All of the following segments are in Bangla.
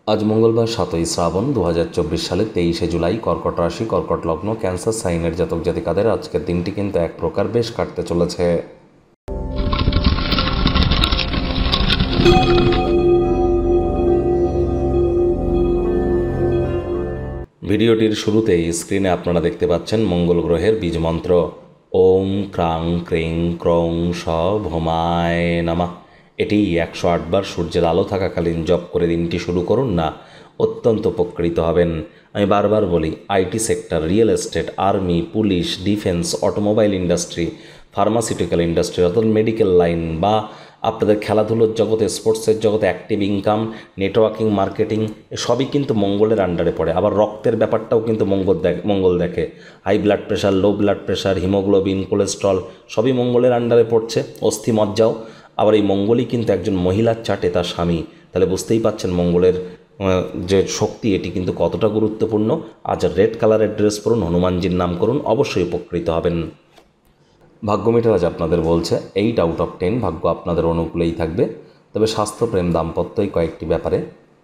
আজ মঙ্গলবার 7ই শ্রাবণ 2024 সালের 23শে জুলাই। কর্কট রাশি, কর্কট লগ্ন, ক্যান্সার সাইনের জাতক জাতিকাদের আজকের দিনটি কিন্তু এক প্রকার বেশ কাটতে চলেছে। ভিডিওটির শুরুতেই স্ক্রিনে আপনারা দেখতে পাচ্ছেন মঙ্গল গ্রহের বীজ মন্ত্র ওম ক্রাং ক্রিং ক্রং স ভোমায় নামা। এটি 108 বার সূর্যের আলো থাকাকালীন জপ করে দিনটি শুরু করুন না, অত্যন্ত উপকৃত হবেন। আমি বারবার বলি, IT sector, real estate, army, police, defence, automobile industry, pharmaceutical industry অর্থাৎ মেডিকেল লাইন বা আপনাদের খেলাধুলোর জগতে, স্পোর্টসের জগতে, অ্যাক্টিভ ইনকাম, নেটওয়ার্কিং, মার্কেটিং সবই কিন্তু মঙ্গলের আন্ডারে পড়ে। আবার রক্তের ব্যাপারটাও কিন্তু মঙ্গল দেখে। High blood pressure, low blood pressure, hemoglobin, cholesterol সবই মঙ্গলের আন্ডারে পড়ছে। অস্থি মজ্জাও। আবার এই মঙ্গলই কিন্তু একজন মহিলার চাটে তার স্বামী। তাহলে বুঝতেই পাচ্ছেন মঙ্গলের যে শক্তি, এটি কিন্তু কতটা গুরুত্বপূর্ণ। আজ রেড কালারের ড্রেস পরুন, হনুমানজির নাম করুন, অবশ্যই উপকৃত হবেন। ভাগ্য মিটার আজ আপনাদের বলছে 8 আউট অফ 10 ভাগ্য আপনাদের অনুকূলেই থাকবে। তবে স্বাস্থ্য, প্রেম, দাম্পত্য এই কয়েকটি ব্যাপারে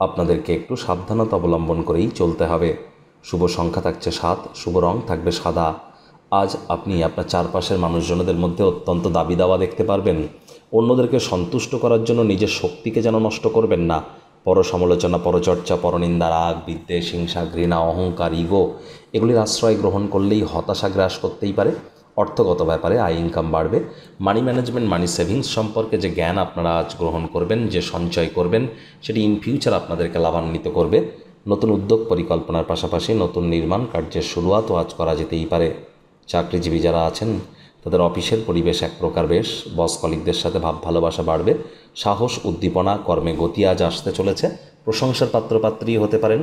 আপনাদেরকে একটু সাবধানতা অবলম্বন করেই চলতে হবে। শুভ সংখ্যা থাকছে 7, শুভ রং থাকবে সাদা। আজ আপনি আপনার চারপাশের মানুষজনদের মধ্যে অত্যন্ত দাবি দাওয়া দেখতে পারবেন। অন্যদেরকে সন্তুষ্ট করার জন্য নিজের শক্তিকে যেন নষ্ট করবেন না। পরসমালোচনা, পরচর্চা, পরনিন্দা, রাগ, বিদ্বেষ, হিংসা, ঘৃণা, অহংকার, ইগো এগুলির আশ্রয় গ্রহণ করলেই হতাশা গ্রাস করতেই পারে। অর্থগত ব্যাপারে আয় ইনকাম বাড়বে। মানি ম্যানেজমেন্ট, মানি সেভিংস সম্পর্কে যে জ্ঞান আপনারা আজ গ্রহণ করবেন, যে সঞ্চয় করবেন, সেটি ইন ফিউচার আপনাদেরকে লাভান্বিত করবে। নতুন উদ্যোগ পরিকল্পনার পাশাপাশি নতুন নির্মাণ কার্যের শুরুয়াতও আজ করা যেতেই পারে। চাকরিজীবী যারা আছেন তাদের অফিসের পরিবেশ এক প্রকার বেশ। বস কলিগদের সাথে ভাব ভালোবাসা বাড়বে। সাহস, উদ্দীপনা, কর্মে গতি আজ আসতে চলেছে। প্রশংসার পাত্রপাত্রী হতে পারেন।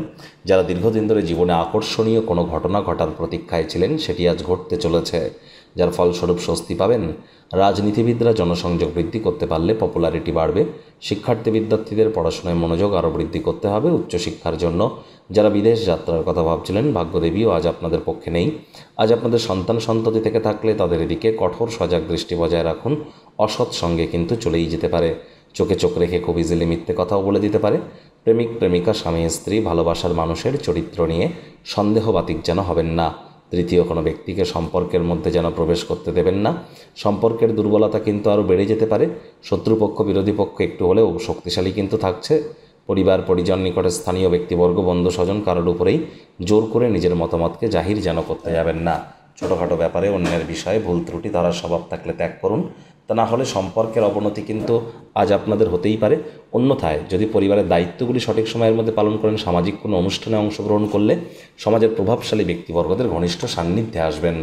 যারা দীর্ঘদিন ধরে জীবনে আকর্ষণীয় কোনো ঘটনা ঘটার প্রতীক্ষায় ছিলেন, সেটি আজ ঘটতে চলেছে, যার ফলস্বরূপ স্বস্তি পাবেন। রাজনীতিবিদরা জনসংযোগ বৃদ্ধি করতে পারলে পপুলারিটি বাড়বে। শিক্ষার্থী বিদ্যার্থীদের পড়াশোনায় মনোযোগ আরও বৃদ্ধি করতে হবে উচ্চশিক্ষার জন্য। যারা বিদেশ যাত্রার কথা ভাবছিলেন, ভাগ্যদেবীও আজ আপনাদের পক্ষে নেই। আজ আপনাদের সন্তান সন্ততি থেকে থাকলে তাদের এদিকে কঠোর সজাগ দৃষ্টি বজায় রাখুন। অসৎ সঙ্গে কিন্তু চলেই যেতে পারে। চোখে চোখ রেখে খুব ইজিলি মিথ্যে কথাও বলে দিতে পারে। প্রেমিক প্রেমিকা, স্বামী স্ত্রী, ভালোবাসার মানুষের চরিত্র নিয়ে সন্দেহবাতিক যেন হবেন না। তৃতীয় কোনো ব্যক্তিকে সম্পর্কের মধ্যে যেন প্রবেশ করতে দেবেন না। সম্পর্কের দুর্বলতা কিন্তু আরও বেড়ে যেতে পারে। শত্রুপক্ষ, বিরোধী পক্ষ একটু হলেও শক্তিশালী কিন্তু থাকছে। পরিবার, পরিজন, নিকটে স্থানীয় ব্যক্তিবর্গ, বন্ধু স্বজন কারোর উপরেই জোর করে নিজের মতামতকে জাহির যেন করতে যাবেন না। ছোটোখাটো ব্যাপারে অন্যের বিষয়ে ভুল ত্রুটি ধরার স্বভাব থাকলে ত্যাগ করুন। তা না হলে সম্পর্কের অবনতি কিন্তু আজ আপনাদের হতেই পারে। অন্যথায় যদি পরিবারের দায়িত্বগুলি সঠিক সময়ের মধ্যে পালন করেন, সামাজিক কোনো অনুষ্ঠানে অংশগ্রহণ করলে সমাজের প্রভাবশালী ব্যক্তিবর্গদের ঘনিষ্ঠ সান্নিধ্যে আসবেন।